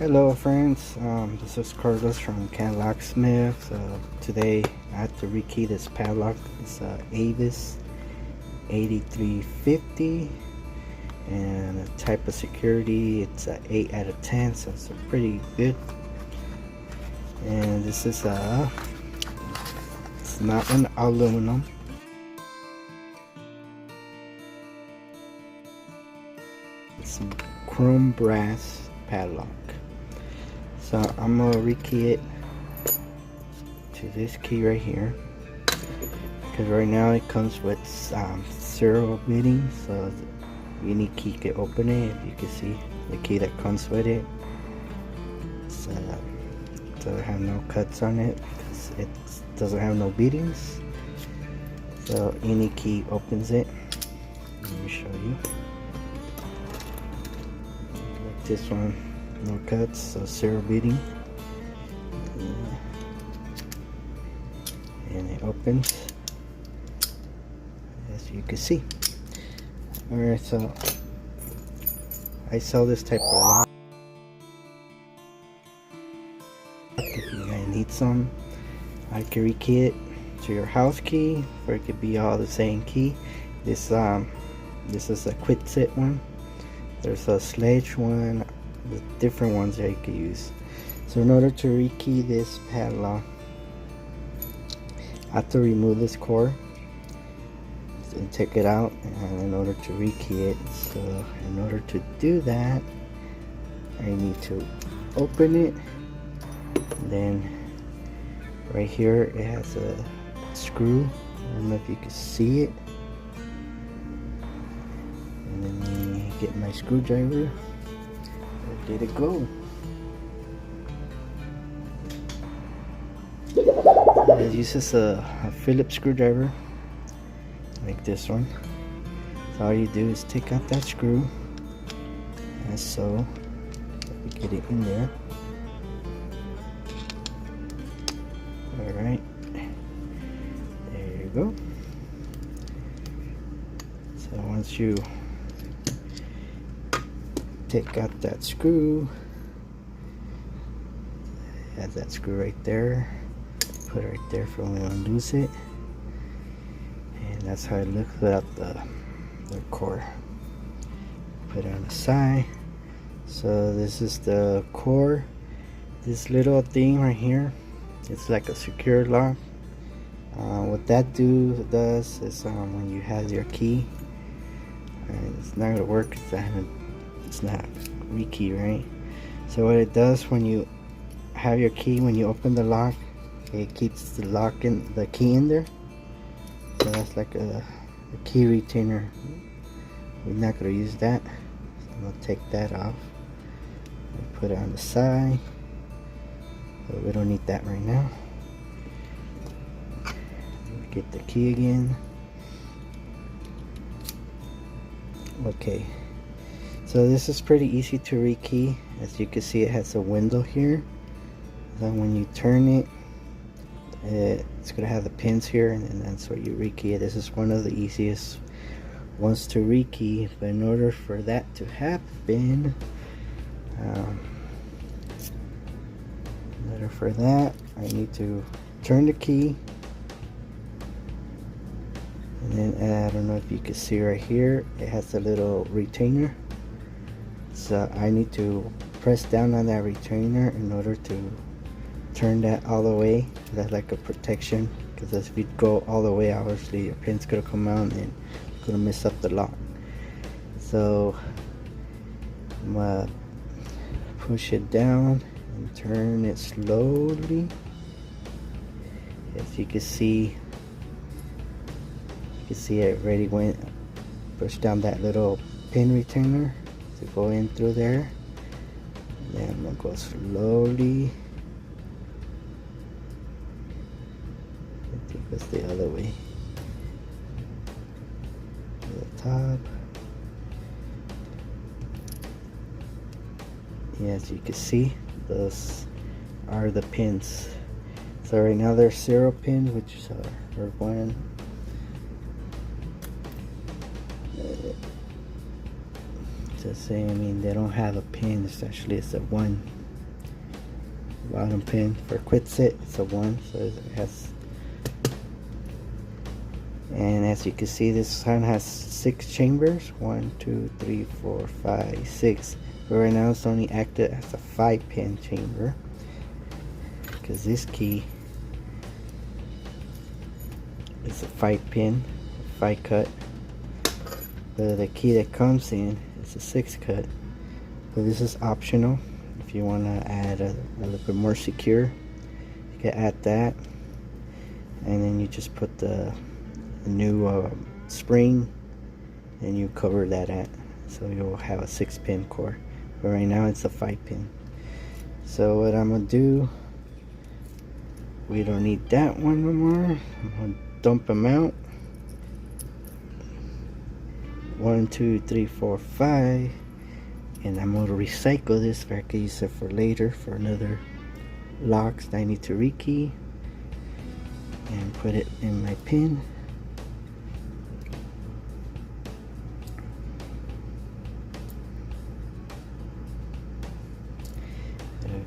Hello friends, this is Carlos from C.A.M Locksmith. Today I had to rekey this padlock. It's ABUS 8350 and the type of security, it's 8 out of 10, so it's pretty good. And this is it's not an aluminum. It's chrome brass padlock. So I'm gonna rekey it to this key right here, because right now it comes with 0 bitting, so any key can open it. If you can see the key that comes with it, doesn't have no cuts on it because it doesn't have no beatings, so any key opens it. Let me show you. Like this one, no cuts, so 0 beating, and it opens as you can see. Alright, so I sell this type of lock. If you guys need some, I can rekey it to your house key, or it could be all the same key. This is a Kwikset one. There's a sledge one, with different ones that you can use. So in order to rekey this padlock, I have to remove this core and take it out, and in order to rekey it, so in order to do that, I need to open it. Then right here it has a screw. I don't know if you can see it. And then let me get my screwdriver. Where did it go? It uses a Phillips screwdriver like this one. So all you do is take out that screw, and so we get it in there. Alright, there you go. So once you take out that screw, have that screw right there, put it right there for when you want to lose it, and that's how it looks without the core. Put it on the side. So this is the core. This little thing right here, it's like a secure lock. What that does is when you have your key, it's not gonna work. It's not rekey, right? So what it does when you have your key, when you open the lock, it keeps the key in there. So that's like a key retainer. We're not gonna use that, so I'm gonna take that off and put it on the side. But we don't need that right now. Get the key again. Okay, so this is pretty easy to rekey. As you can see, it has a window here. Then when you turn it, it's gonna have the pins here, and then that's where you rekey it. This is one of the easiest ones to rekey, but in order for that to happen, I need to turn the key, and then I don't know if you can see right here, it has a little retainer. So I need to press down on that retainer in order to turn that all the way. That's like a protection, because if you go all the way, obviously your pin's gonna come out and it's gonna mess up the lock. So I'm gonna push it down and turn it slowly. As you can see, it already went. Push down that little pin retainer to go in through there. And then I'm gonna go slowly. I think it's the other way. To the top. Yeah, as you can see, those are the pins. So right now there's 0 pins, which are 1. It's the same. I mean, they don't have a pin. It's a 1 bottom pin for Kwikset, it's a 1, so it has, and as you can see, this one has 6 chambers, 1 2 3 4 5 6, but right now it's only active as a 5-pin chamber because this key is a 5-pin 5 cut, but the key that comes in is a 6 cut. So this is optional. If you want to add a little bit more secure, you can add that, and then you just put the new spring and you cover that at, so you'll have a 6-pin core, but right now it's a 5-pin. So what I'm gonna do, we don't need that one no more. I'm gonna dump them out. 1 2 3 4 5, and I'm going to recycle this so I can use it for later for another locks that I need to rekey, and put it in my pin.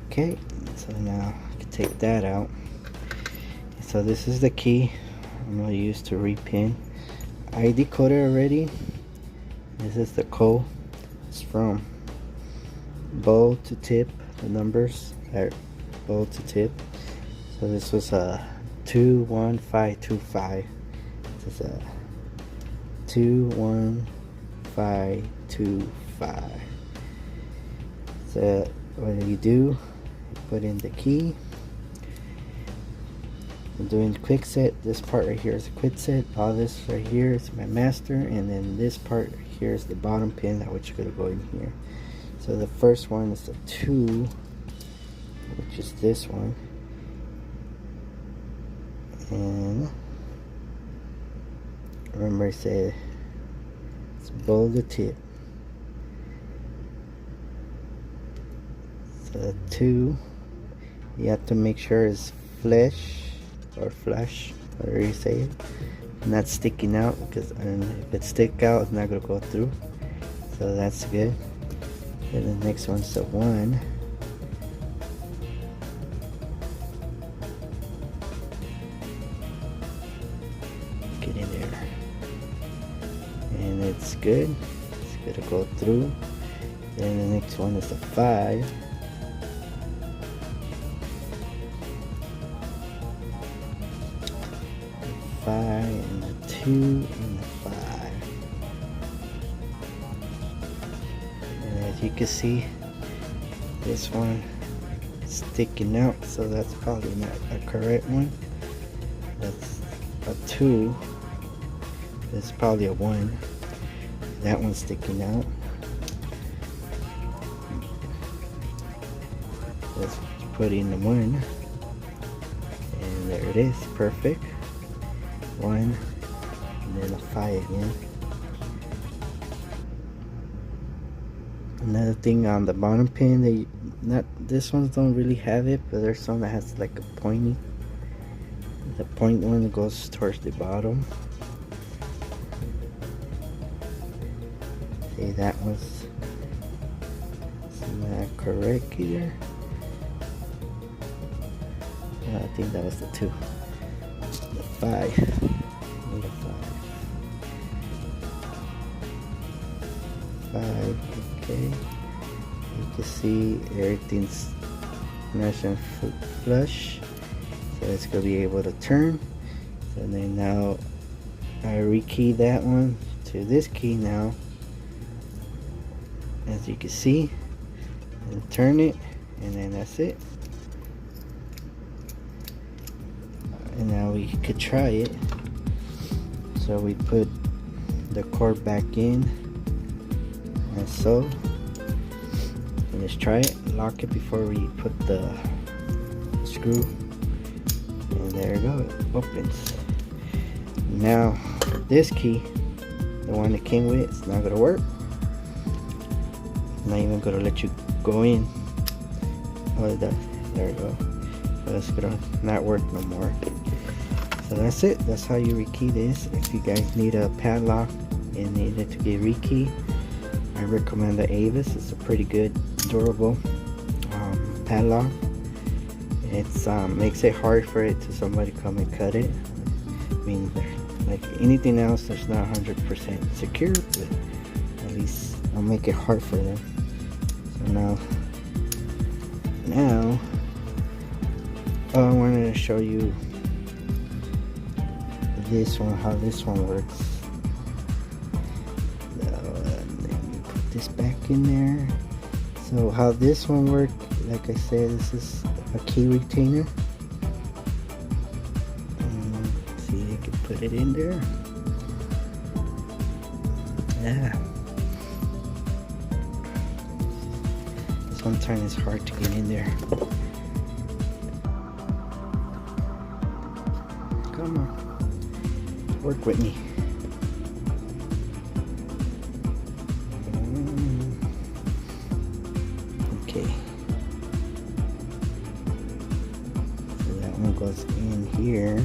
Okay, so now I can take that out. So this is the key I'm going to use to repin. I decoded already. This is the code. It's from bow to tip. The numbers are bow to tip. So this was a 21525. This is a 21525. So what do? You put in the key. I'm doing Kwikset. This part right here is a Kwikset. All this right here is my master, and then this part here is the bottom pin that which is going to go in here. So the first one is the 2, which is this one, and remember I said it's below the tip. So the 2, you have to make sure it's flush, whatever you say it, not sticking out, because if it stick out, it's not going to go through. So that's good. And the next one's the 1. Get in there, and it's good. It's gonna go through. Then the next one is the 5. And the 2 and the 5. And as you can see, this one is sticking out, so that's probably not a correct one. That's a 2. That's probably a 1. That one's sticking out. Let's put in the 1, and there it is, perfect. 1, and then a 5 again. Another thing on the bottom pin, this ones don't really have it, but there's some that has like a pointy. The point one that goes towards the bottom. See, that was not correct either. I think that was the 2. The 5. Need a 5. 5, okay. You can see everything's nice and flush. So it's going to be able to turn. So then now I rekey that one to this key now. As you can see. And turn it. And then that's it. And now we could try it. So we put the cord back in, and so, and let's try it. Lock it before we put the screw, and there you go, it opens. Now this key, the one that came with it, it's not gonna work. Not even gonna let you go in. Oh, it does. There you go. So it's gonna not work no more. So that's it. That's how you rekey this. If you guys need a padlock and need it to get rekey, I recommend the ABUS. It's a pretty good, durable padlock. It's makes it hard for it to somebody come and cut it. I mean, like anything else that's not 100% secure, but at least I'll make it hard for them. So now I wanted to show you this one, how this one works. Let me put this back in there. So how this one works, like I said, this is a key retainer. See, I can put it in there. Yeah. Sometimes it's hard to get in there. Come on, work with me. Okay. So that one goes in here.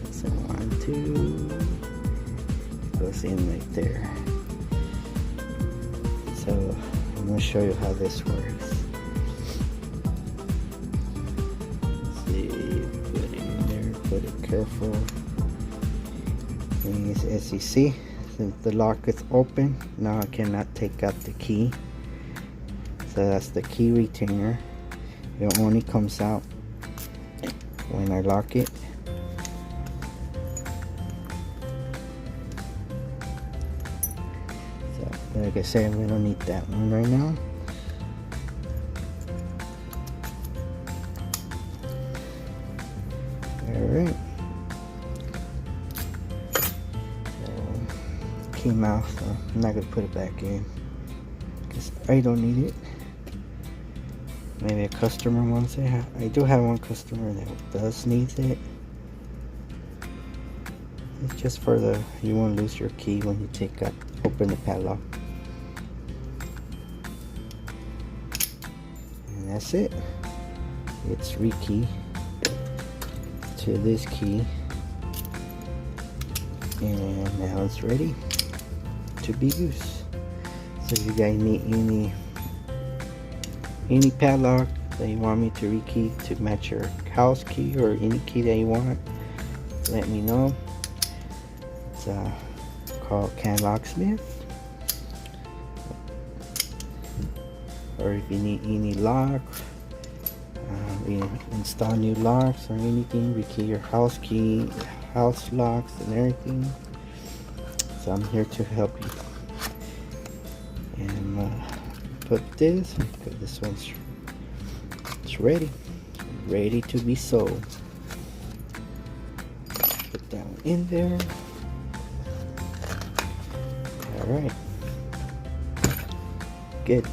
That's a 1, 2. It goes in right there. So I'm going to show you how this works. See, put it in there, put it careful. And as you see, since the lock is open, now I cannot take out the key. So that's the key retainer. It only comes out when I lock it. Like I said, we don't need that one right now. Alright. So, came out, so I'm not going to put it back in because I don't need it. Maybe a customer wants it. I do have one customer that does need it. It's just for the, you won't lose your key when you open the padlock. And that's it. It's Rekey to this key, and now it's ready to be used. So if you guys need any padlock that you want me to rekey to match your house key, or any key that you want, let me know. It's called C.A.M Locksmith. Or if you need any lock, install new locks or anything, rekey your house key, house locks and everything. So I'm here to help you. And put this, because this one's ready to be sold. Put that one in there. All right, good.